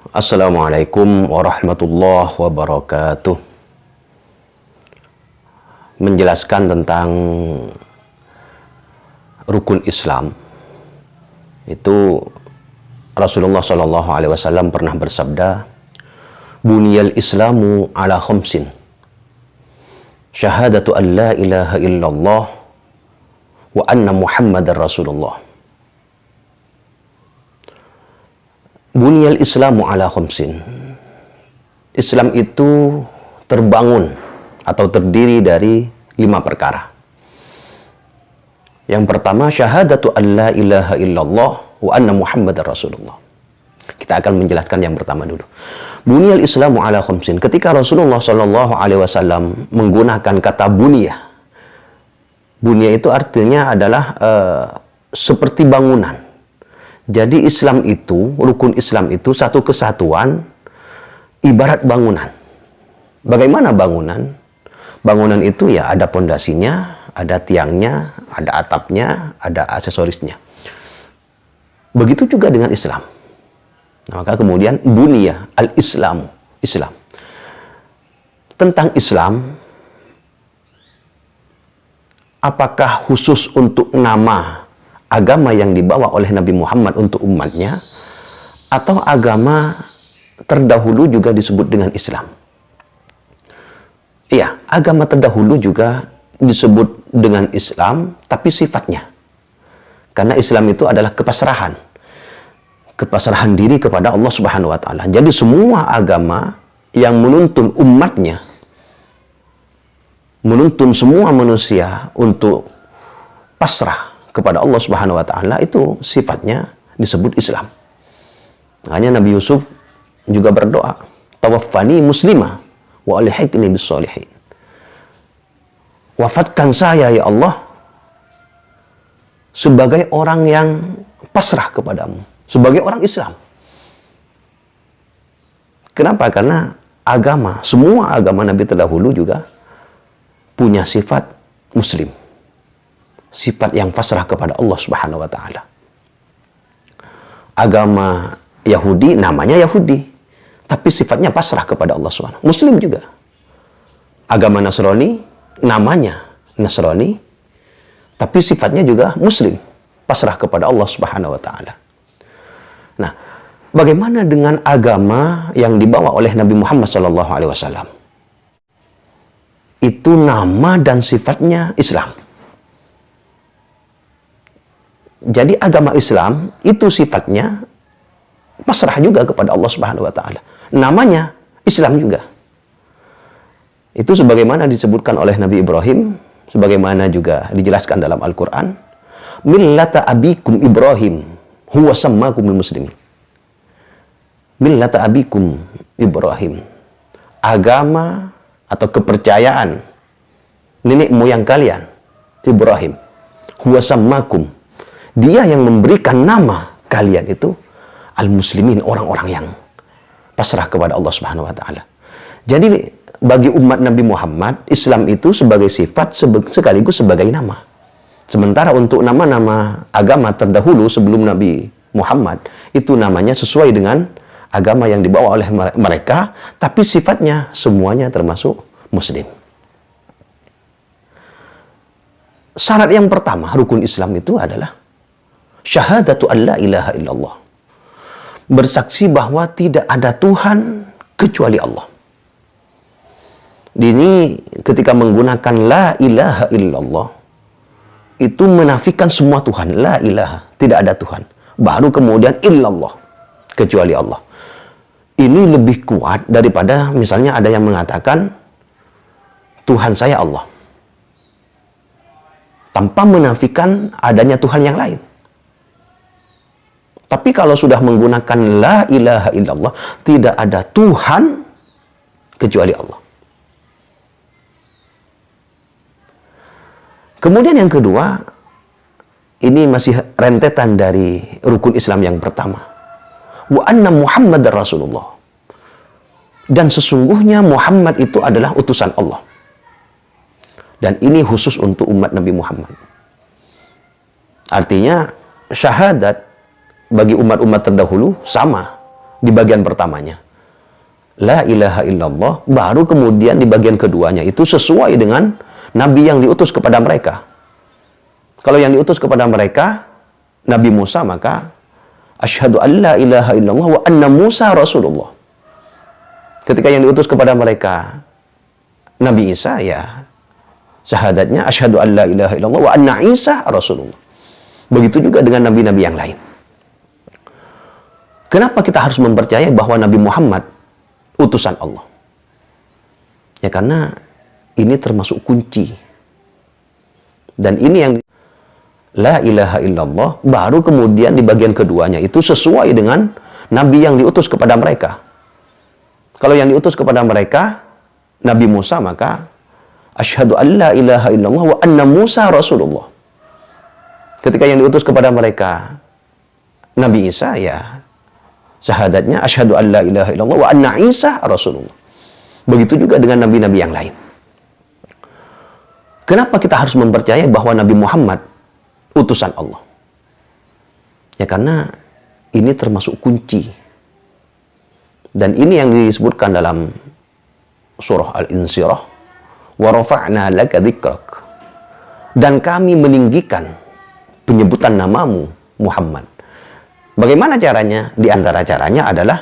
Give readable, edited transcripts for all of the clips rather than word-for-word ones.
Assalamualaikum warahmatullahi wabarakatuh. Menjelaskan tentang rukun Islam, itu Rasulullah SAW pernah bersabda, "Buniyal Islamu ala khamsin, syahadatu an la ilaha illallah wa anna Muhammadar Rasulullah." Buniyal Islamu ala khamsin. Islam itu terbangun atau terdiri dari 5 perkara. Yang pertama, syahadatu an la ilaha illallah wa anna Muhammadar Rasulullah. Kita akan menjelaskan yang pertama dulu. Buniyal Islamu ala khamsin. Ketika Rasulullah SAW menggunakan kata buniyah. Buniyah itu artinya adalah seperti bangunan. Jadi Islam itu, rukun Islam itu satu kesatuan ibarat bangunan. Bagaimana bangunan? Bangunan itu ya ada pondasinya, ada tiangnya, ada atapnya, ada aksesorisnya. Begitu juga dengan Islam. Nah, maka kemudian buniyah al-Islamu, Islam. Tentang Islam, apakah khusus untuk nama agama yang dibawa oleh Nabi Muhammad untuk umatnya, atau agama terdahulu juga disebut dengan Islam? Iya, agama terdahulu juga disebut dengan Islam, tapi sifatnya. Karena Islam itu adalah kepasrahan. Kepasrahan diri kepada Allah Subhanahu wa Ta'ala. Jadi semua agama yang menuntun umatnya, menuntun semua manusia untuk pasrah kepada Allah Subhanahu wa Ta'ala, itu sifatnya disebut Islam. Hanya Nabi Yusuf juga berdoa, "Tawaffani muslimah wa alhiqni bis sholihin." Wafatkan saya ya Allah sebagai orang yang pasrah kepadamu, sebagai orang Islam. Kenapa? Karena agama, semua agama Nabi terdahulu juga punya sifat muslim. Sifat yang pasrah kepada Allah Subhanahu wa Ta'ala. Agama Yahudi namanya Yahudi, tapi sifatnya pasrah kepada Allah Subhanahu. Muslim juga. Agama Nasrani namanya Nasrani, tapi sifatnya juga Muslim, pasrah kepada Allah Subhanahu wa Ta'ala. Nah, bagaimana dengan agama yang dibawa oleh Nabi Muhammad SAW? Itu nama dan sifatnya Islam. Jadi agama Islam itu sifatnya pasrah juga kepada Allah Subhanahu wa Ta'ala. Namanya Islam juga. Itu sebagaimana disebutkan oleh Nabi Ibrahim, sebagaimana juga dijelaskan dalam Al-Qur'an, "Millata abikum Ibrahim huwa sammakumul muslimin." Millata abikum Ibrahim. Agama atau kepercayaan nenek moyang kalian Ibrahim. Huwa sammakum. Dia yang memberikan nama kalian itu al-muslimin, orang-orang yang pasrah kepada Allah Subhanahu wa Ta'ala. Jadi bagi umat Nabi Muhammad, Islam itu sebagai sifat sekaligus sebagai nama. Sementara untuk nama-nama agama terdahulu sebelum Nabi Muhammad, itu namanya sesuai dengan agama yang dibawa oleh mereka, tapi sifatnya semuanya termasuk muslim. Syarat yang pertama rukun Islam itu adalah syahadatu an la ilaha illallah. Bersaksi bahwa tidak ada Tuhan kecuali Allah. Ini ketika menggunakan la ilaha illallah, itu menafikan semua Tuhan. La ilaha, tidak ada Tuhan. Baru kemudian illallah, kecuali Allah. Ini lebih kuat daripada misalnya ada yang mengatakan Tuhan saya Allah, tanpa menafikan adanya Tuhan yang lain. Tapi kalau sudah menggunakan la ilaha illallah, tidak ada Tuhan kecuali Allah. Kemudian yang kedua, ini masih rentetan dari rukun Islam yang pertama. Wa anna Muhammadar Rasulullah. Dan sesungguhnya Muhammad itu adalah utusan Allah. Dan ini khusus untuk umat Nabi Muhammad. Artinya syahadat bagi umat-umat terdahulu sama. di bagian pertamanya. La ilaha illallah, baru kemudian di bagian keduanya itu sesuai dengan Nabi yang diutus kepada mereka. Kalau yang diutus kepada mereka Nabi Musa, maka asyhadu an la ilaha illallah wa anna Musa Rasulullah. Ketika yang diutus kepada mereka Nabi Isa, ya syahadatnya asyhadu an la ilaha illallah wa anna Isa Rasulullah. Begitu juga dengan nabi-nabi yang lain. Kenapa kita harus mempercayai bahwa Nabi Muhammad utusan Allah? Ya karena ini termasuk kunci. Dan ini yang la ilaha illallah, baru kemudian di bagian keduanya itu sesuai dengan Nabi yang diutus kepada mereka. Kalau yang diutus kepada mereka Nabi Musa, maka asyhadu an la ilaha illallah wa anna Musa Rasulullah. Ketika yang diutus kepada mereka Nabi Isa, ya syahadatnya asyhadu an la ilaha illallah wa anna Isa Rasulullah. Begitu juga dengan nabi-nabi yang lain. Kenapa kita harus mempercayai bahwa Nabi Muhammad utusan Allah? Ya karena ini termasuk kunci. Dan ini yang disebutkan dalam surah Al-Insyirah, wa rafa'na laka dzikrak. Dan kami meninggikan penyebutan namamu Muhammad. Bagaimana caranya? Di antara caranya adalah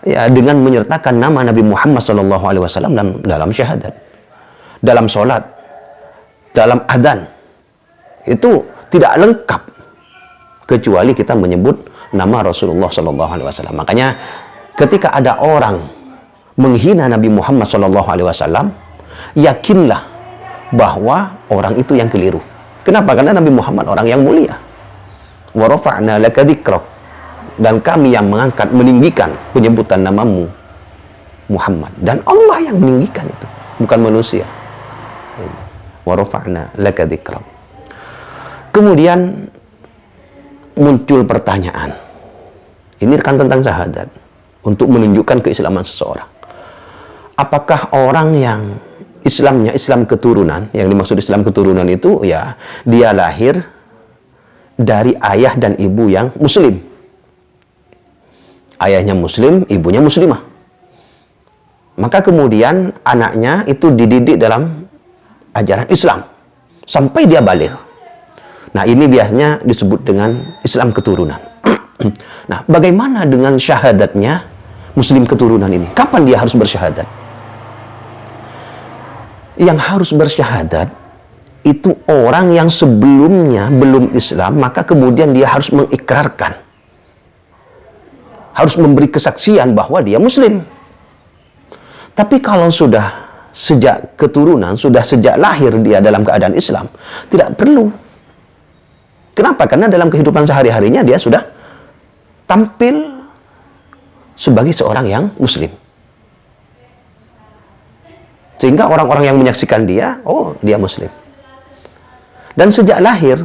ya dengan menyertakan nama Nabi Muhammad SAW dalam syahadat, dalam sholat, dalam adzan. Itu tidak lengkap kecuali kita menyebut nama Rasulullah SAW. Makanya ketika ada orang menghina Nabi Muhammad SAW, yakinlah bahwa orang itu yang keliru. Kenapa? Karena Nabi Muhammad orang yang mulia. Wa rafa'na laka dzikrak. Dan kami yang mengangkat, meninggikan penyebutan namamu Muhammad. Dan Allah yang meninggikan itu, bukan manusia. Wa rafa'na laka dzikrak. Kemudian muncul pertanyaan. Ini kan tentang syahadat, untuk menunjukkan keislaman seseorang. Apakah orang yang Islamnya Islam keturunan, yang dimaksud Islam keturunan itu ya dia lahir dari ayah dan ibu yang muslim. Ayahnya muslim, ibunya muslimah. Maka kemudian anaknya itu dididik dalam ajaran Islam sampai dia balik. Nah, ini biasanya disebut dengan Islam keturunan. Nah, bagaimana dengan syahadatnya muslim keturunan ini? Kapan dia harus bersyahadat? Yang harus bersyahadat itu orang yang sebelumnya belum Islam, maka kemudian dia harus mengikrarkan, harus memberi kesaksian bahwa dia muslim. Tapi kalau sudah sejak keturunan, sudah sejak lahir dia dalam keadaan Islam, tidak perlu. Kenapa? Karena dalam kehidupan sehari-harinya dia sudah tampil sebagai seorang yang muslim. Sehingga orang-orang yang menyaksikan dia, oh dia muslim. Dan sejak lahir,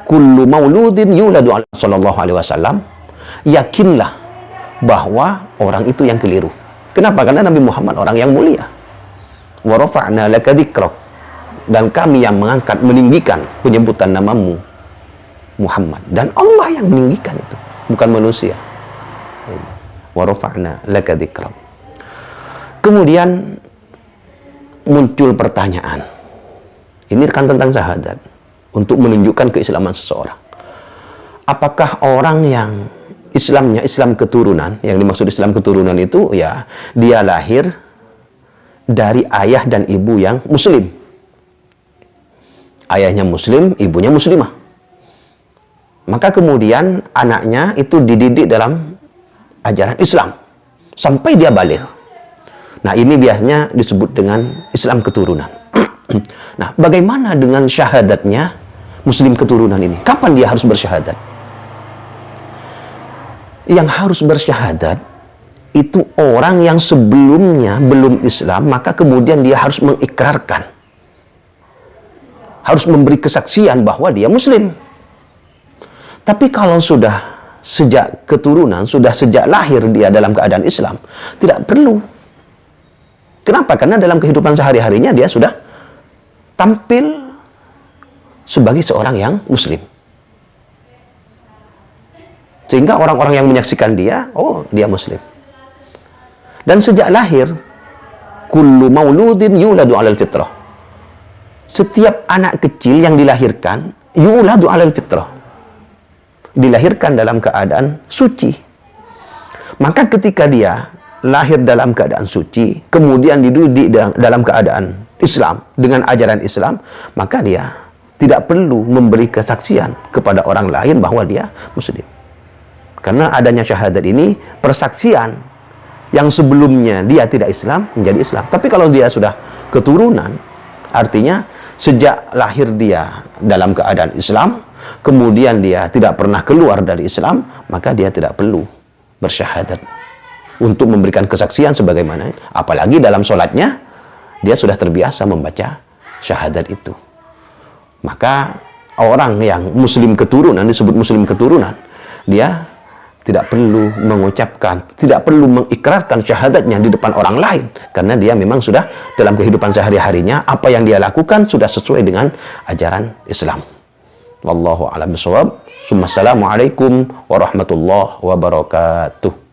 kullu mauludin yuladu sallallahu alaihi wasallam, yakinlah bahwa orang itu yang keliru. Kenapa? Karena Nabi Muhammad orang yang mulia. Wa rafa'na laka dzikrak. Dan kami yang mengangkat, meninggikan penyebutan namamu Muhammad. Dan Allah yang meninggikan itu, bukan manusia. Wa rafa'na laka dzikrak. Kemudian muncul pertanyaan. Ini kan tentang syahadat, untuk menunjukkan keislaman seseorang. Apakah orang yang Islamnya Islam keturunan, yang dimaksud Islam keturunan itu ya dia lahir dari ayah dan ibu yang muslim. Ayahnya muslim, ibunya muslimah. Maka kemudian anaknya itu dididik dalam ajaran Islam sampai dia balik. Nah, ini biasanya disebut dengan Islam keturunan. Nah, bagaimana dengan syahadatnya muslim keturunan ini? Kapan dia harus bersyahadat? Yang harus bersyahadat itu orang yang sebelumnya belum Islam, maka kemudian dia harus mengikrarkan, harus memberi kesaksian bahwa dia muslim. Tapi kalau sudah sejak keturunan, sudah sejak lahir dia dalam keadaan Islam, tidak perlu. Kenapa? Karena dalam kehidupan sehari-harinya dia sudah tampil sebagai seorang yang muslim. Sehingga orang-orang yang menyaksikan dia, oh dia muslim. Dan sejak lahir, kullu mauludin yuladu alal fitrah. Setiap anak kecil yang dilahirkan, yuladu alal fitrah. Dilahirkan dalam keadaan suci. Maka ketika dia lahir dalam keadaan suci, kemudian dididik dalam keadaan Islam, dengan ajaran Islam, maka dia tidak perlu memberi kesaksian kepada orang lain bahwa dia muslim. Karena adanya syahadat ini, persaksian yang sebelumnya dia tidak Islam, menjadi Islam. Tapi kalau dia sudah keturunan, artinya sejak lahir dia dalam keadaan Islam, kemudian dia tidak pernah keluar dari Islam, maka dia tidak perlu bersyahadat untuk memberikan kesaksian sebagaimana. Apalagi dalam sholatnya, dia sudah terbiasa membaca syahadat itu. Maka orang yang muslim keturunan, disebut muslim keturunan, dia tidak perlu mengucapkan, tidak perlu mengikrarkan syahadatnya di depan orang lain. Karena dia memang sudah dalam kehidupan sehari-harinya, apa yang dia lakukan sudah sesuai dengan ajaran Islam. Wallahu a'lam bishawab. Assalamualaikum warahmatullahi wabarakatuh.